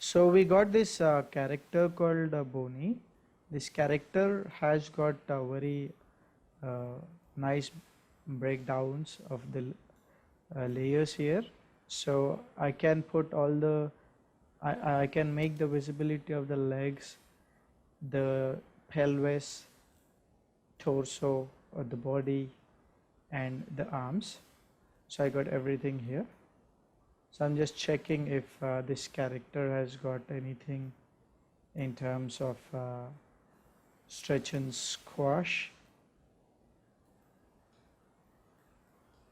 So we got this character called Boni. This character has got very nice breakdowns of the layers here. So I can put all the, I can make the visibility of the legs, the pelvis, torso or the body and the arms. So I got everything here. So I'm just checking if this character has got anything in terms of stretch and squash.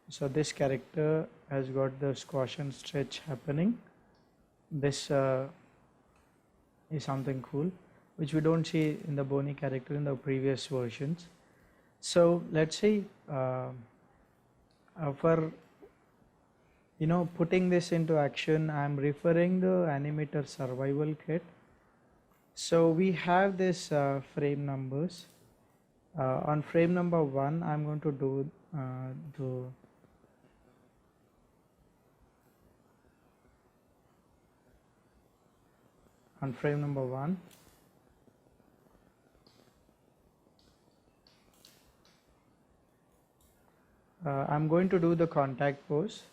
So this character has got the squash and stretch happening. This is something cool which we don't see in the Boni character in the previous versions. So let's say for putting this into action, I'm referring the Animators Survival Kit. So we have this frame numbers. On frame number 1, I'm going to do on frame number 1. I'm going to do the contact pose,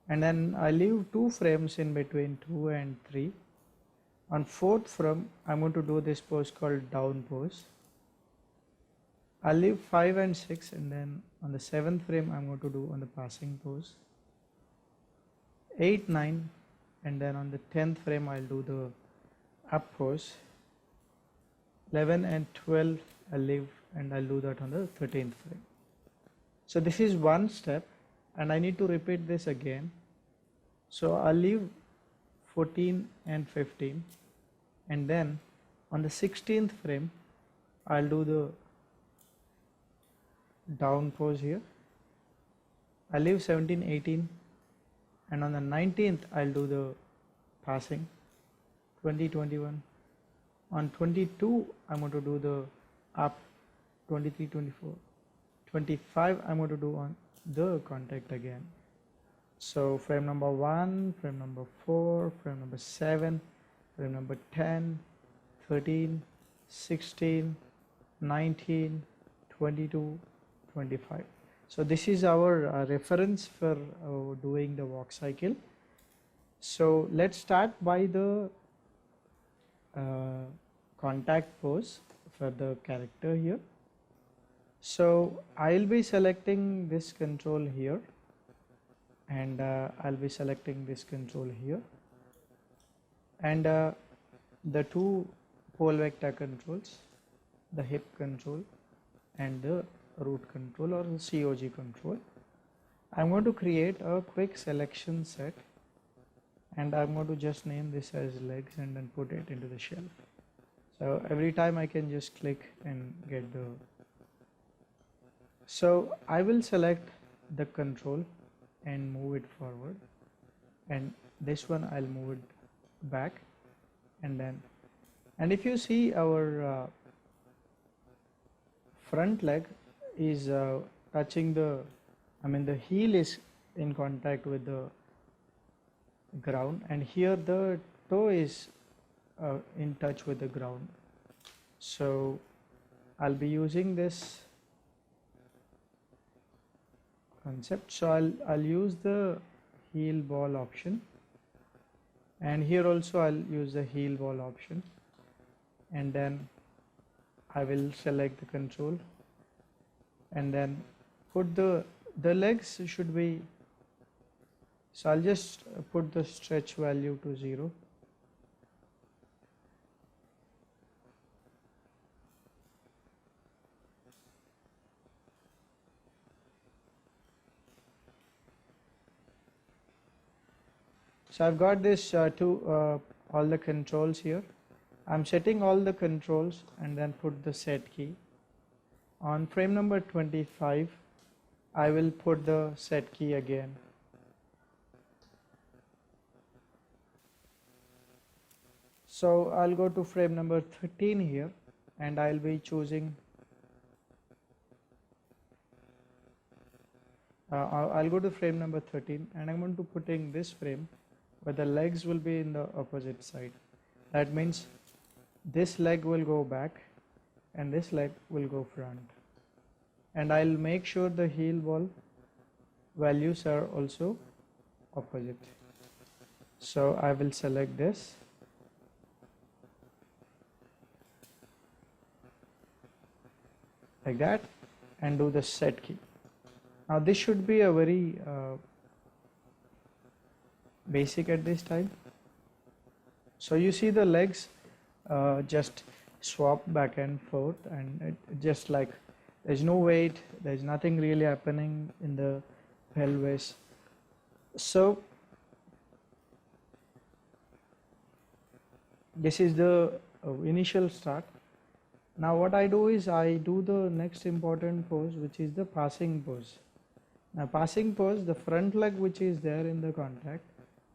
and then I leave 2 frames in between 2 and 3. On 4th frame, I'm going to do this pose called down pose. I'll leave 5 and 6, and then on the 7th frame, I'm going to do on the passing pose. 8, 9, and then on the 10th frame, I'll do the up pose. 11 and 12, I'll leave, and I'll do that on the 13th frame. So this is one step, and I need to repeat this again. So I'll leave 14 and 15, and then on the 16th frame I'll do the down pose here. I'll leave 17, 18, and on the 19th I'll do the passing. 20, 21. On 22 I'm going to do the up. 23, 24. 25 I'm going to do on the contact again. So frame number 1, frame number 4, frame number 7, frame number 10, 13, 16, 19, 22, 25. So this is our reference for doing the walk cycle. So let's start by the contact pose for the character here. So I'll be selecting this control here, and I'll be selecting this control here, and the 2 pole vector controls, the hip control and the root control or the COG control. I'm going to create a quick selection set, and I'm going to just name this as legs and then put it into the shelf. So every time I can just click and get the. So I will select the control and move it forward, and this one I'll move it back, and if you see our front leg is touching the heel is in contact with the ground, and here the toe is in touch with the ground. So I'll be using this concept. So I'll use the heel ball option, and here also I'll use the heel ball option, and then I will select the control, and then put the legs should be, so I'll just put the stretch value to 0. So I've got this all the controls here. I'm setting all the controls and then put the set key. On frame number 25, I will put the set key again. So I'll go to frame number 13 here, and I'll be choosing I'll go to frame number 13, and I'm going to put in this frame but the legs will be in the opposite side. That means this leg will go back and this leg will go front. And I'll make sure the heel ball values are also opposite. So I will select this. Like that, and do the set key. Now this should be a very basic at this time. So you see the legs just swap back and forth, and it just like there's no weight, there's nothing really happening in the pelvis. So this is the initial start. Now what I do is I do the next important pose, which is the passing pose. Now passing pose, the front leg which is there in the contact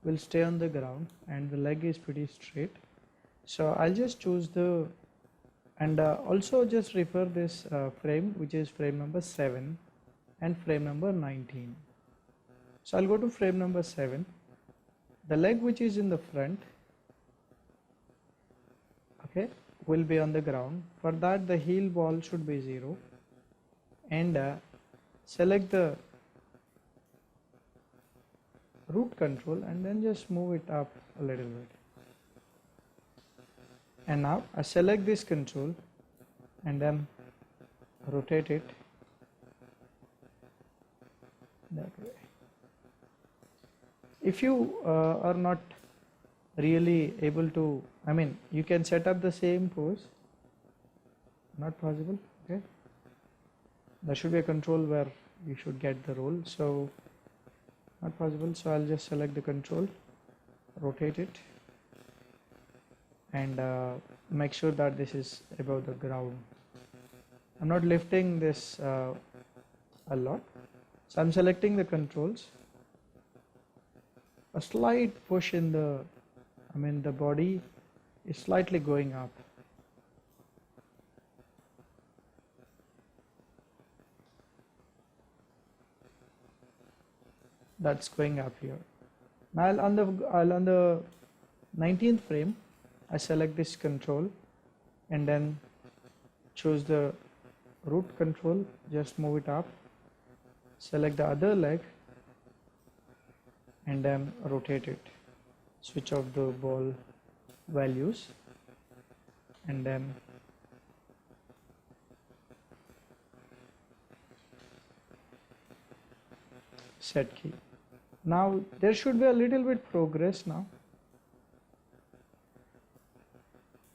will stay on the ground and the leg is pretty straight. So I'll just choose the, and also just refer this frame, which is frame number 7 and frame number 19. So I'll go to frame number 7. The leg which is in the front, okay, will be on the ground. For that the heel ball should be 0, and select the root control and then just move it up a little bit. And now I select this control and then rotate it that way. If you are not really able to, I mean, you can set up the same pose. Not possible, okay. There should be a control where you should get the roll, so not possible. So I'll just select the control, rotate it, and make sure that this is above the ground. I'm not lifting this a lot, so I'm selecting the controls. A slight push in the, I mean, the body is slightly going up. That's going up here. Now on the 19th frame, I select this control and then choose the root control, just move it up, select the other leg and then rotate it, switch off the ball values and then set key. Now there should be a little bit progress now.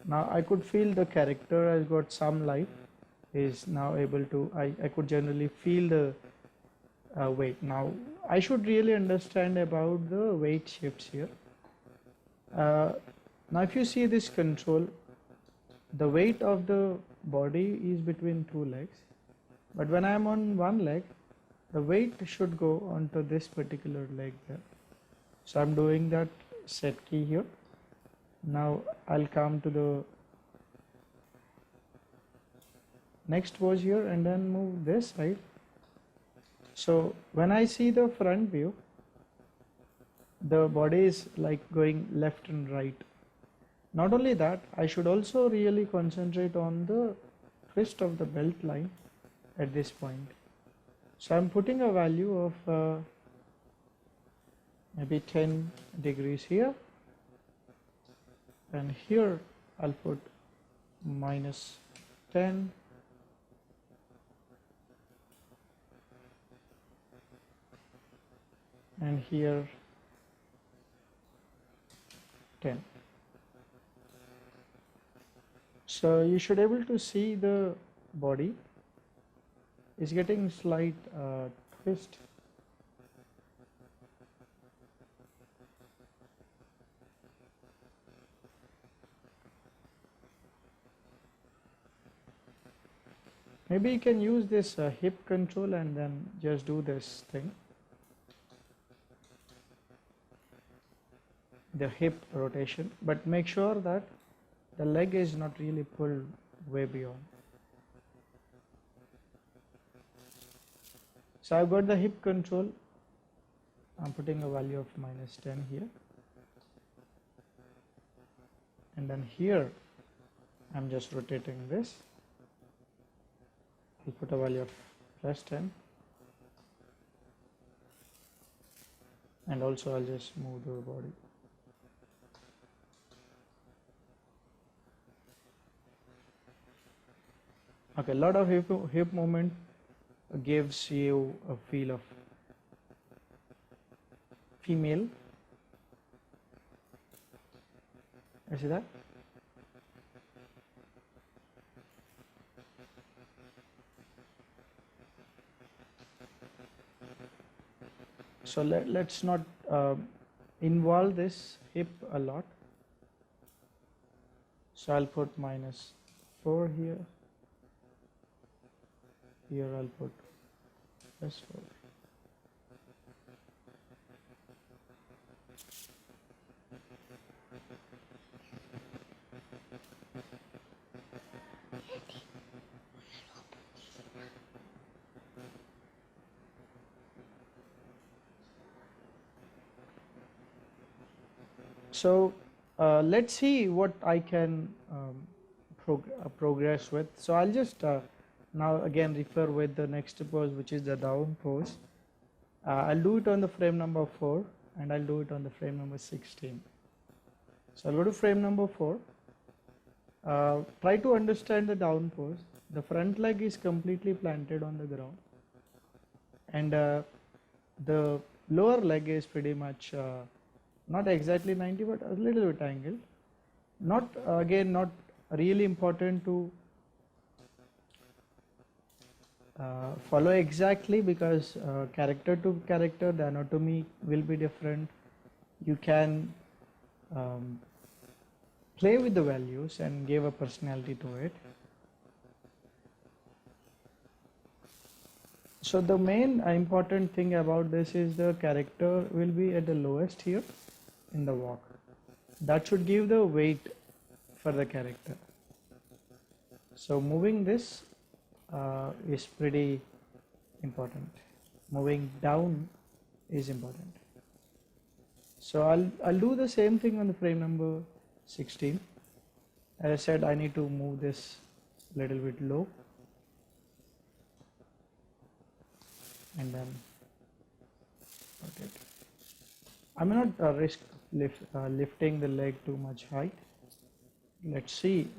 Now I could feel the character has got some life, is now able to, I could generally feel the weight. Now I should really understand about the weight shifts here. Now if you see this control, the weight of the body is between two legs, but when I am on one leg, the weight should go onto this particular leg there. So I'm doing that set key here. Now I'll come to the next pose here and then move this side. So when I see the front view, the body is like going left and right. Not only that, I should also really concentrate on the twist of the belt line at this point. So I'm putting a value of maybe 10 degrees here, and here I'll put -10, and here 10. So you should able to see the body is getting slight twist. Maybe you can use this hip control and then just do this thing, the hip rotation, but make sure that the leg is not really pulled way beyond. So I've got the hip control, I'm putting a value of -10 here, and then here I'm just rotating this. I'll put a value of +10, and also I'll just move the body. Okay, a lot of hip movement gives you a feel of female. You see that? So let's not involve this hip a lot. So I'll put -4 here. Here I'll put +4. So let's see what I can progress with. So I'll just now again refer with the next pose, which is the down pose. I'll do it on the frame number 4, and I'll do it on the frame number 16. So I'll go to frame number 4. Try to understand the down pose. The front leg is completely planted on the ground, and the lower leg is pretty much not exactly 90, but a little bit angled. Not again, not really important to follow exactly, because character to character the anatomy will be different. You can play with the values and give a personality to it. So the main important thing about this is the character will be at the lowest here in the walk. That should give the weight for the character. So moving this is pretty important. Moving down is important. So I'll do the same thing on the frame number 16. As I said, I need to move this a little bit low, and then rotate. I may not risk lifting the leg too much height. Let's see.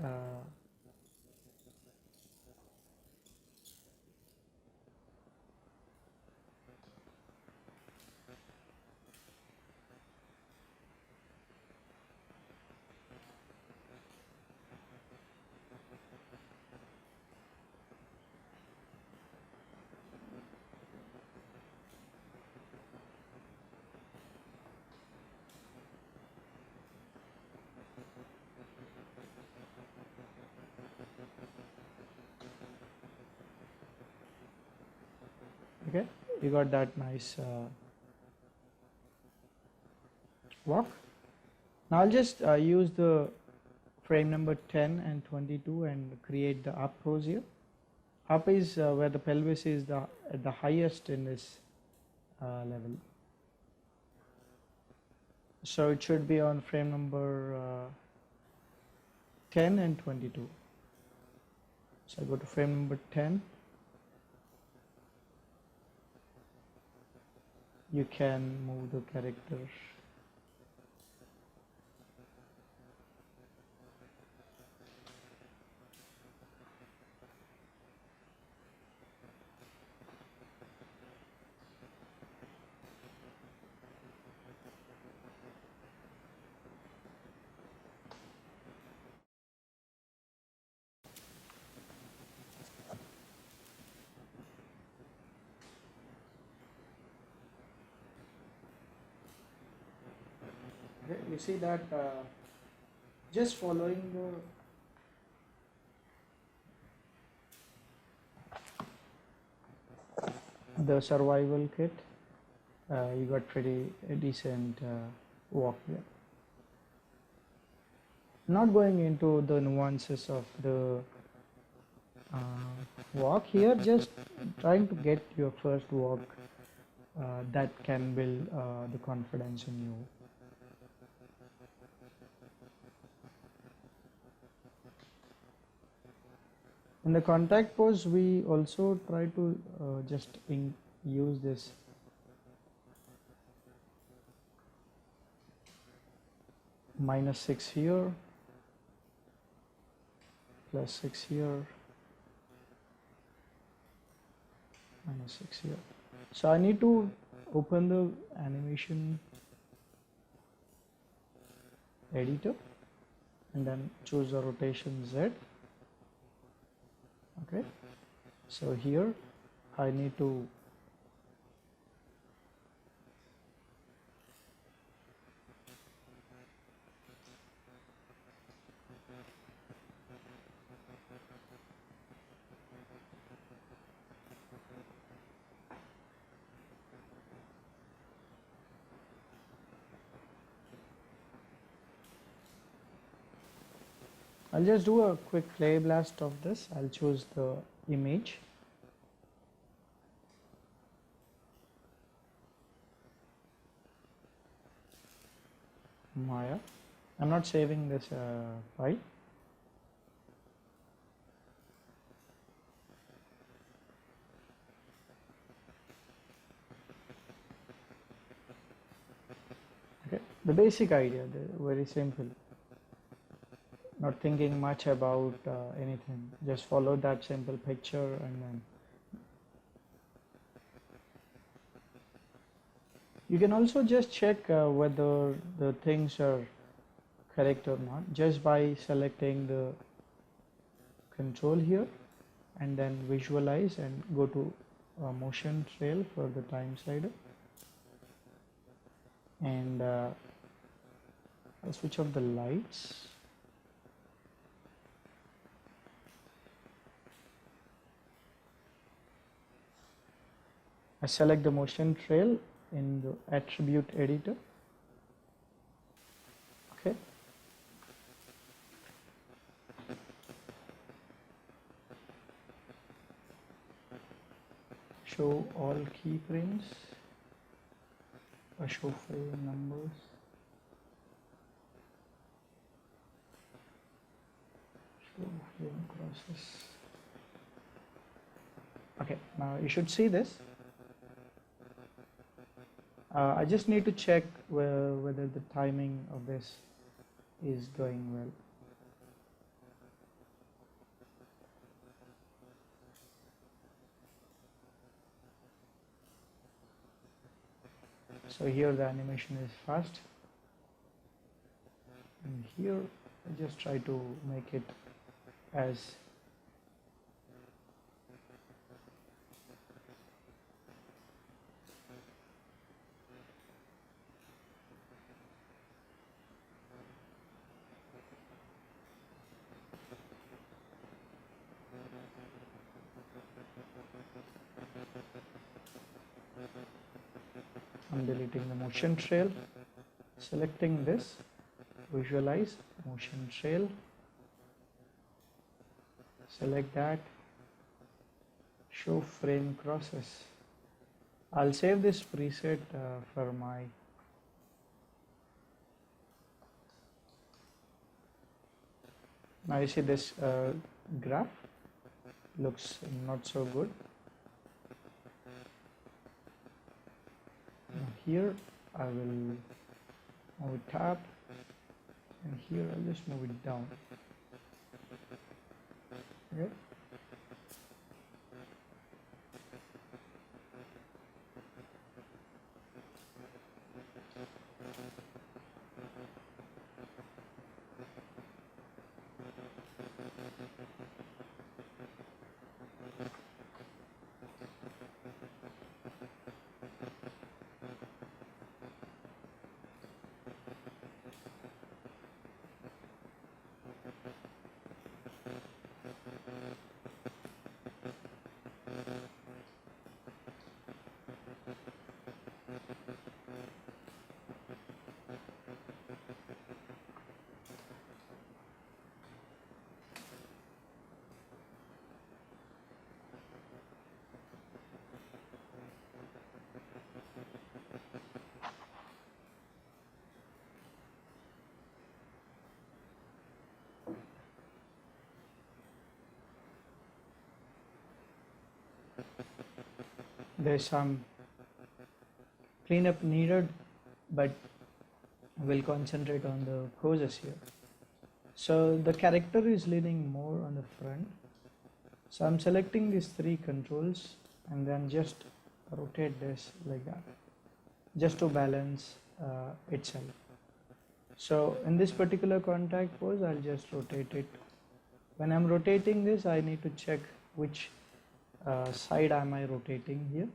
Okay, you got that nice walk. Now I'll just use the frame number 10 and 22 and create the up pose here. Up is where the pelvis is at the highest in this level. So it should be on frame number 10 and 22. So I go to frame number 10. You can move the character. Okay, you see that just following the survival kit, you got pretty decent walk there. Not going into the nuances of the walk here, just trying to get your first walk that can build the confidence in you. In the contact pose, we also try to just use this -6 here, +6 here, -6 here. So I need to open the animation editor and then choose the rotation Z. Okay, so here I need to I'll just do a quick play blast of this. I'll choose the image. Maya. I'm not saving this file. Okay, the basic idea, very simple. Not thinking much about anything. Just follow that simple picture and then you can also just check whether the things are correct or not just by selecting the control here and then visualize and go to motion trail for the time slider, and I'll switch off the lights. I select the motion trail in the attribute editor. Okay. Show all keyframes. Or show frame numbers. Show frame process. Okay, now you should see this. I just need to check whether the timing of this is going well. So here the animation is fast, and here I just try to make it as I'm deleting the motion trail, selecting this, visualize motion trail, select that, show frame crosses. I'll save this preset for my now you see this graph looks not so good. Now here I will move it up, and here I'll just move it down. Okay. there's some cleanup needed, but we'll concentrate on the poses here. So the character is leaning more on the front. So I'm selecting these three controls and then just rotate this like that, just to balance itself. So in this particular contact pose, I'll just rotate it. When I'm rotating this, I need to check which side am I rotating here.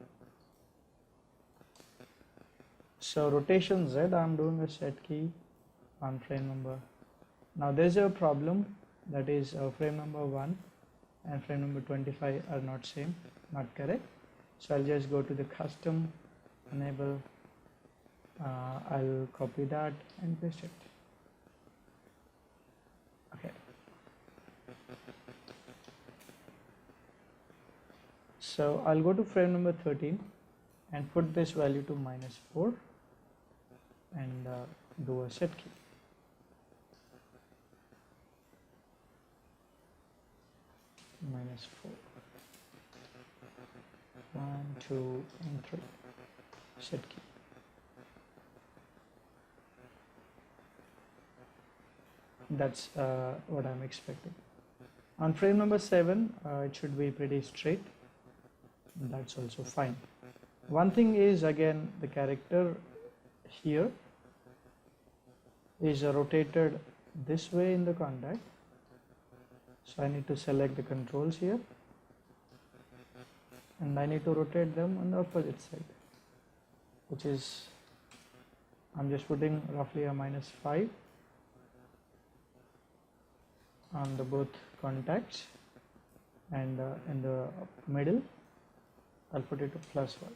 So rotation Z, I'm doing a set key on frame number. Now there's a problem, that is frame number 1 and frame number 25 are not same, not correct. So I'll just go to the custom, enable, I'll copy that and paste it. Okay. So I'll go to frame number 13 and put this value to -4 and do a set key. -4, 1, 2 and 3, set key. That's what I'm expecting. On frame number 7, it should be pretty straight. That's also fine. One thing is, again, the character here is rotated this way in the contact. So I need to select the controls here and I need to rotate them on the opposite side, which is, I'm just putting roughly a -5 on the both contacts, and in the middle I'll put it to +1.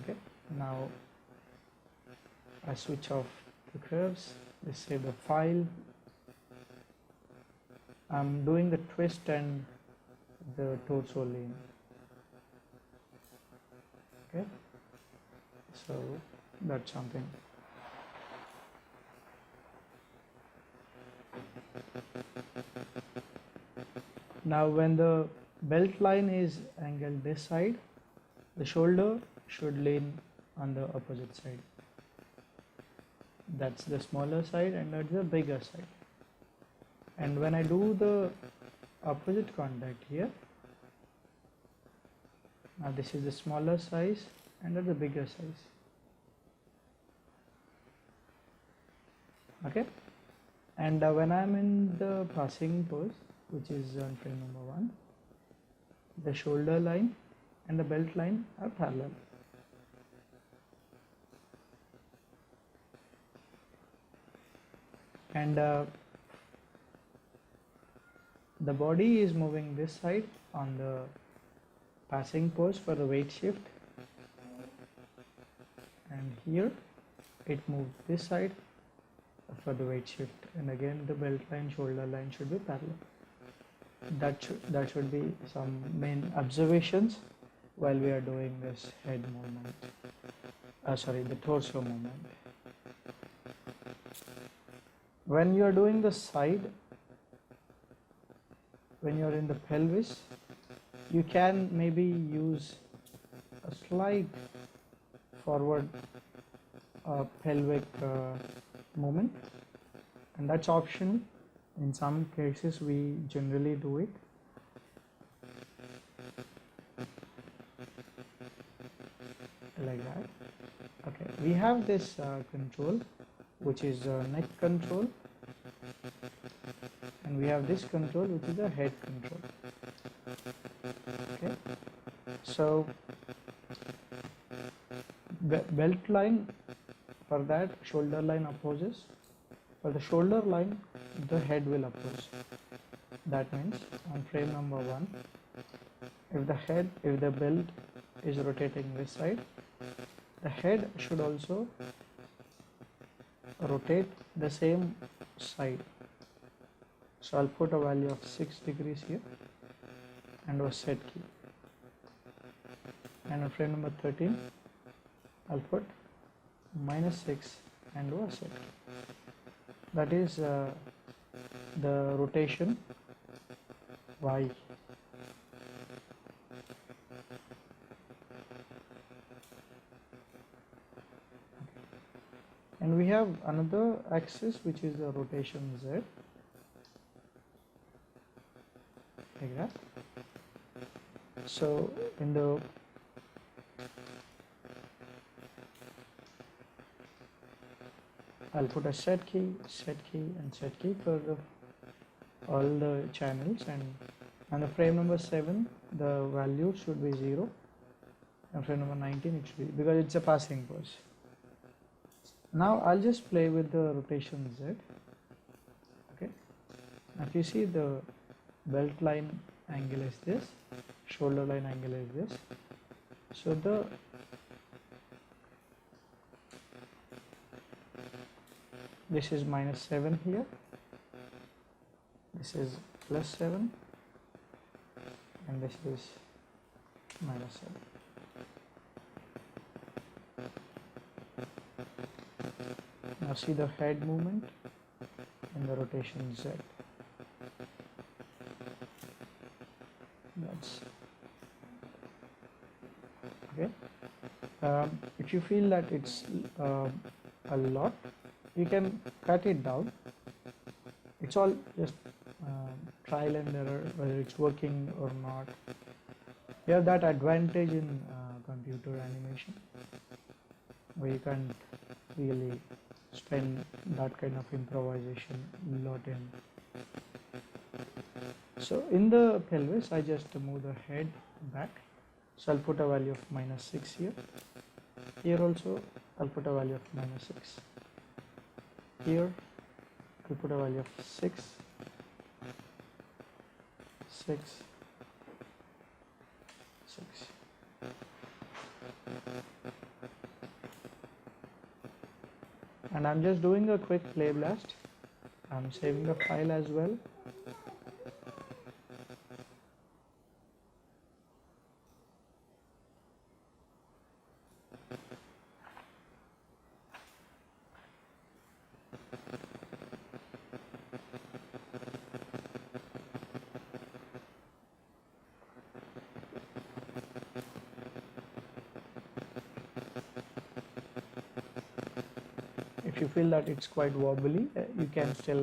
Okay, now I switch off the curves, let's save the file. I'm doing the twist and the torso lean. Okay, so that's something. Now when the belt line is angled this side, the shoulder should lean on the opposite side. That's the smaller side and that's the bigger side. And when I do the opposite contact here, now this is the smaller size and that's the bigger size. Okay, and when I'm in the passing pose, which is on frame number 1, the shoulder line and the belt line are parallel. And the body is moving this side on the passing pose for the weight shift, and here it moved this side for the weight shift, and again the belt line, shoulder line should be parallel. That should be some main observations while we are doing this head movement, the torso movement. When you are doing the side, when you are in the pelvis, you can maybe use a slight forward pelvic movement, and that's optional. In some cases we generally do it. Like that. Okay, we have this control, which is neck control, and we have this control, which is a head control. Okay, so belt line, for that shoulder line opposes. For the shoulder line, the head will oppose. That means on frame number 1, if the belt is rotating this side, the head should also rotate the same side. So I'll put a value of 6 degrees here and a set key. And on frame number 13, I'll put -6 and do a set key. That is the rotation Y. And we have another axis which is the rotation Z, like that. So in the I'll put a set key, and set key for all the channels, and on the frame number 7 the value should be 0, and frame number 19 it should be, because it's a passing pose. Now I'll just play with the rotation Z. Okay, now if you see, the belt line angle is this, shoulder line angle is this, so this is -7 here, this is +7, and this is -7. Now see the head movement in the rotation Z. That's okay. If you feel that it's a lot, you can cut it down. It's all just trial and error whether it's working or not. You have that advantage in computer animation where you can't really spend that kind of improvisation a lot in. So in the pelvis I just move the head back, so I'll put a value of -6 here. Here also I'll put a value of -6. Here I'll put a value of 6, 6, 6. And I'm just doing a quick play blast. I'm saving the file as well. If you feel that it's quite wobbly, you can still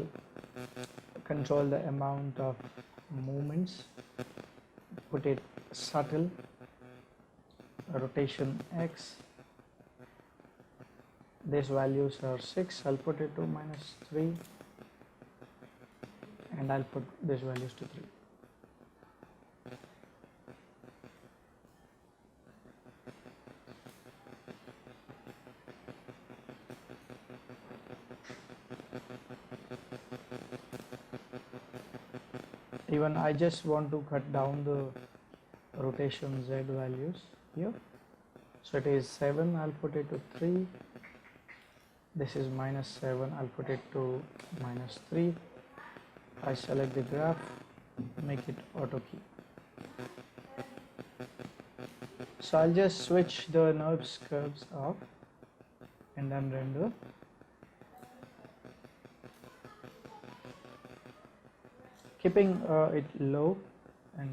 control the amount of movements, put it subtle, rotation X, these values are 6, I'll put it to -3, and I'll put these values to 3. Even I just want to cut down the rotation Z values here. So it is 7, I'll put it to 3. This is -7, I'll put it to -3. I select the graph, make it auto key. So I'll just switch the NURBS curves off and then render. Keeping it low, and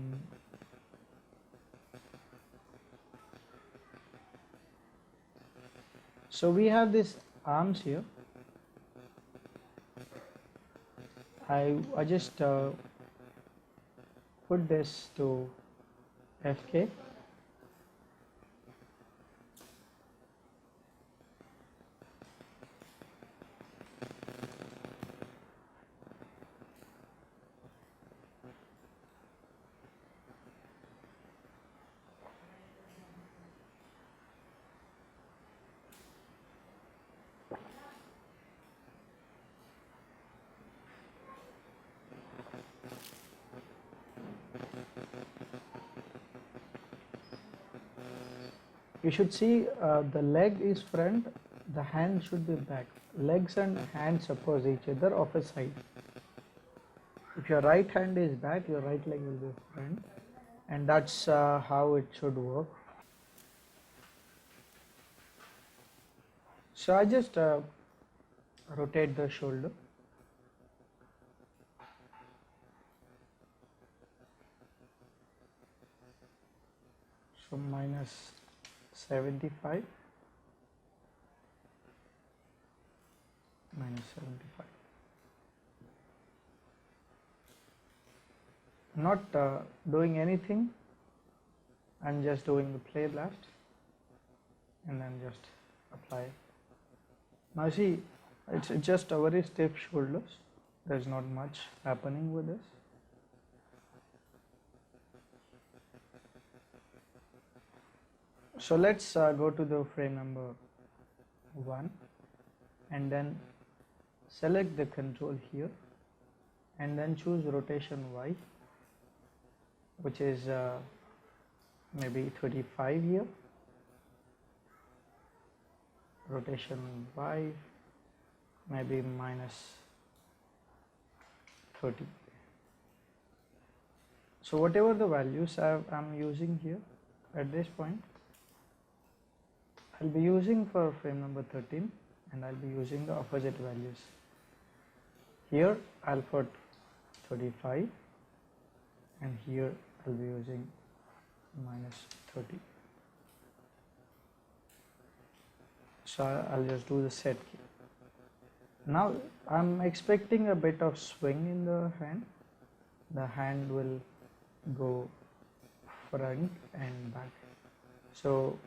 so we have these arms here. I just put this to FK. You should see the leg is front, the hand should be back. Legs and hands oppose each other of a side. If your right hand is back, your right leg will be front, and that's how it should work. So I just rotate the shoulder. So -75. minus 75. Not doing anything, I'm just doing the play blast and then just apply. Now see, it's just a very stiff shoulders, there's not much happening with this. So let's go to the frame number 1 and then select the control here and then choose rotation Y, which is maybe 35 here, rotation Y maybe minus 30. So whatever the values I'm using here at this point, I'll be using for frame number 13 and I'll be using the opposite values. Here I'll put 35 and here I'll be using minus 30. So I'll just do the set key. Now I'm expecting a bit of swing in the hand. The hand will go front and back. So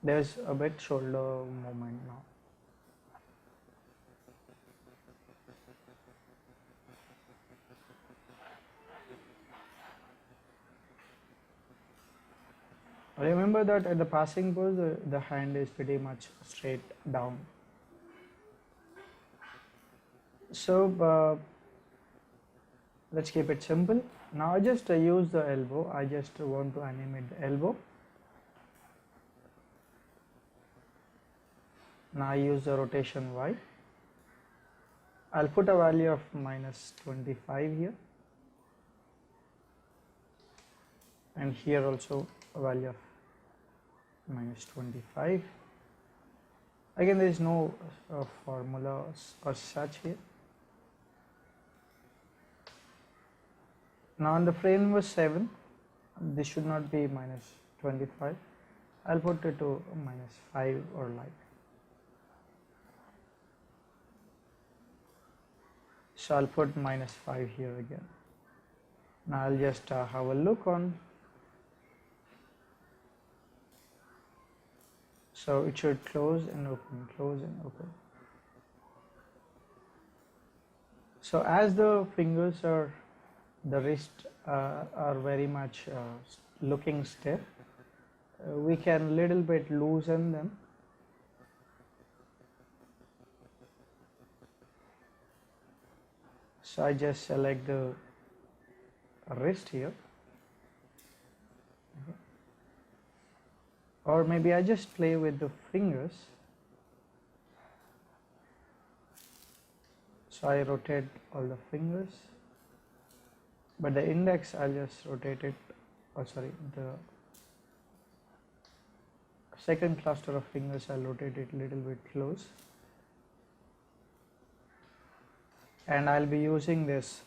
there's a bit shoulder movement now. Remember that at the passing pose, the hand is pretty much straight down. So let's keep it simple. Now I just use the elbow. I just want to animate the elbow. Now I use the rotation Y. I'll put a value of minus 25 here. And here also a value of minus 25. Again, there is no formula or such here. Now on the frame number 7, this should not be minus 25. I'll put it to minus 5 or like. So I'll put minus 5 here again. Now I'll just have a look on. So it should close and open, close and open. So as the fingers or the wrist are very much looking stiff, we can little bit loosen them. So I just select the wrist here. Okay. Or maybe I just play with the fingers. So I rotate all the fingers, but the index I'll just rotate it, the second cluster of fingers I'll rotate it a little bit close. And I'll be using this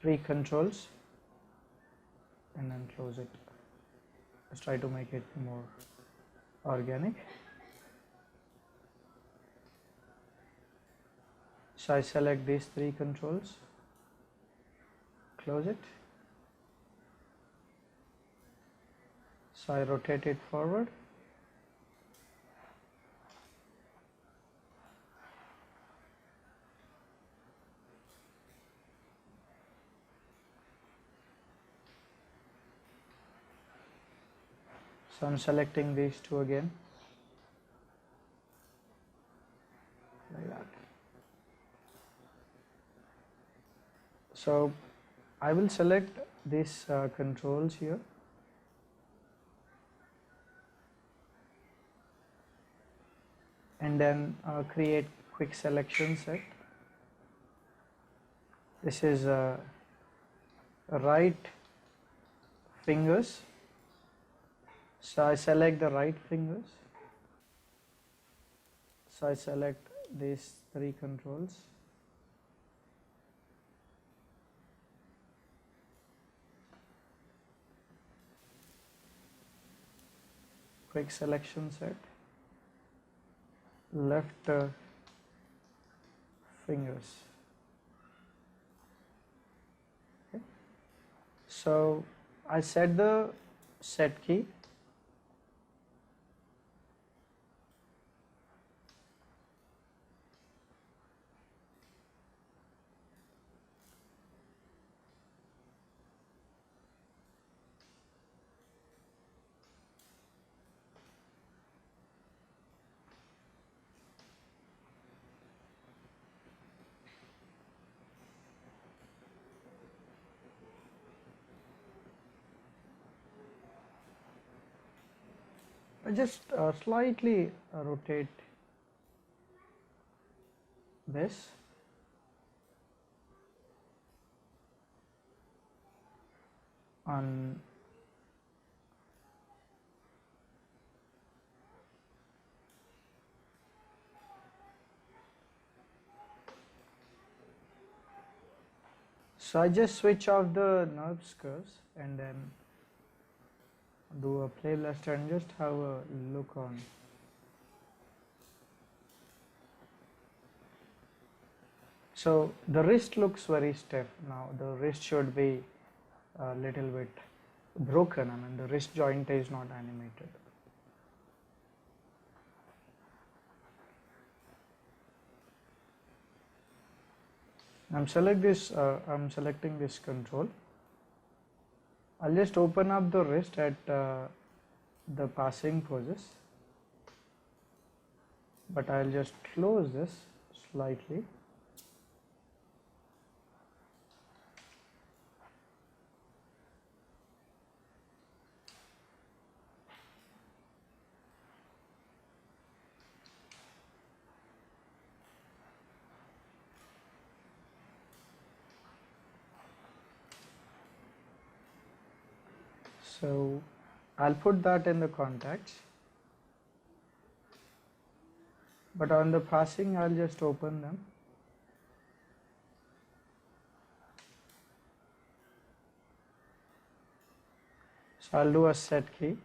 3 controls and then close it. Let's try to make it more organic. So I select these 3 controls, close it. So I rotate it forward. So I'm selecting these 2 again, like that. So I will select these controls here. And then create quick selection set. This is right fingers. So I select the right fingers. So I select these 3 controls. Quick selection set. Left fingers. Okay. So I set the set key. I just slightly rotate this. On so I just switch off the nerves curves and then do a playlist and just have a look on. So the wrist looks very stiff now. The wrist should be a little bit broken. I mean, the wrist joint is not animated. I'm selecting this control. I'll just open up the wrist at the passing poses, but I'll just close this slightly. So I'll put that in the contacts, but on the passing I'll just open them. So I'll do a set key.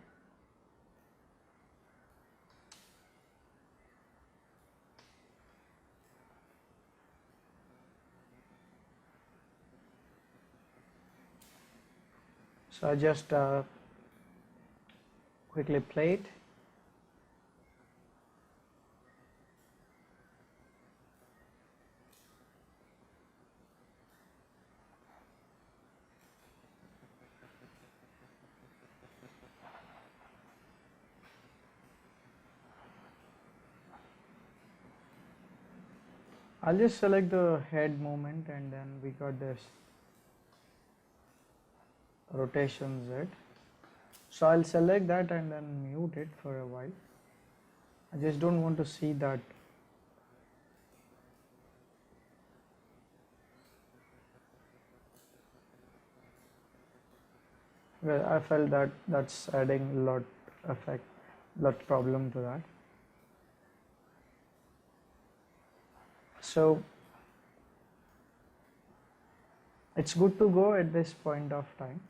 So I just quickly play it. I'll just select the head movement and then we got this rotation Z. So I'll select that and then mute it for a while. I just don't want to see that. Well, I felt that that's adding a lot effect, lot problem to that. So it's good to go at this point of time.